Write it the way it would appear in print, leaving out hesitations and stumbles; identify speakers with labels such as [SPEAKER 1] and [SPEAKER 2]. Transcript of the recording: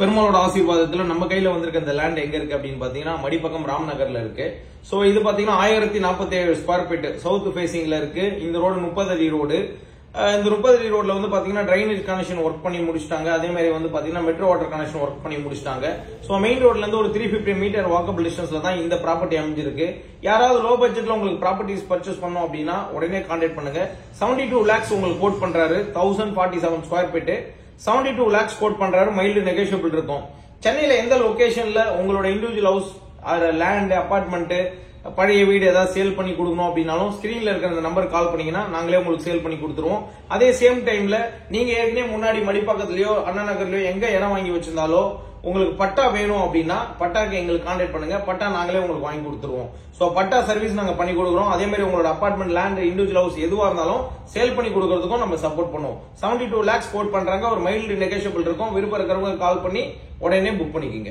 [SPEAKER 1] பெருமாளோட ஆசீர்வாதத்துல நம்ம கையில வந்திருக்க இந்த லேண்ட் எங்க இருக்கு அப்படின்னு பாத்தீங்கன்னா மடிப்பக்கம் ராம்நகர்ல இருக்கு. சோ இது பாத்தீங்கன்னா 1047 ஸ்கொயர் ஃபீட் சவுத் ஃபேசிங்ல இருக்கு. இந்த ரோடு 30 அடி ரோடு. இந்த 30 அடி ரோட்ல வந்து பாத்தீங்கன்னா டிரைனேஜ் கனெக்ஷன் ஒர்க் பண்ணி முடிச்சிட்டாங்க. அதே மாதிரி வந்து பாத்தீங்கன்னா மெட்ரோ வாட்டர் கனெக்ஷன் ஒர்க் பண்ணி முடிச்சிட்டாங்க. சோ மெயின் ரோட்ல இருந்து ஒரு 350 மீட்டர் வாக்கபிள் டிஸ்டன்ஸ்ல தான் இந்த ப்ராப்பர்ட்டி அமைஞ்சிருக்கு. யாராவது லோ பட்ஜெட்ல உங்களுக்கு ப்ராப்பர்ட்டிஸ் பர்ச்சேஸ் பண்ணோம் அப்படின்னா உடனே கான்டாக்ட் பண்ணுங்க. 72 lakhs உங்களுக்கு கோட் பண்றாரு. 1047 ஸ்கொயர் ஃபீட் 72 lakhs கோட் பண்றாரு. மைல்டு நெகோஷியபிள் இருக்கும். சென்னையில எந்த லொகேஷன்ல உங்களோட இண்டிவிஜுவல் ஹவுஸ், லேண்ட், அபார்ட்மெண்ட், பழைய வீடு ஏதாவது சேல் பண்ணி கொடுக்கணும் அப்படின்னாலும் ஸ்கிரீன்ல இருக்கிற அந்த நம்பர் கால் பண்ணீங்கன்னா நாங்களே உங்களுக்கு சேல் பண்ணி கொடுத்துருவோம். அதே சேம் டைம்ல நீங்க ஏற்கனவே முன்னாடி மடிப்பாக்கத்திலயோ அண்ணா நகர்லயோ எங்க இடம் வாங்கி வச்சிருந்தாலோ உங்களுக்கு பட்டா வேணும் அப்படின்னா பட்டாக்கு எங்களுக்கு கான்டாக்ட் பண்ணுங்க. பட்டா நாங்களே உங்களுக்கு வாங்கி கொடுத்துருவோம். சோ பட்டா சர்வீஸ் நாங்க பண்ணி கொடுக்குறோம். அதே மாதிரி உங்களோட அபார்ட்மெண்ட், லேண்ட், இண்டிவிஜுவல் ஹவுஸ் எதுவா இருந்தாலும் சேல் பண்ணி கொடுக்கறதுக்கும் நம்ம சப்போர்ட் பண்ணுவோம். 72 lakhs கோட் பண்றாங்க. ஒரு மைல்டு நெகோஷியபிள் இருக்கும். விருப்பம் இருக்கிறவங்க கால் பண்ணி உடனே புக் பண்ணிக்கோங்க.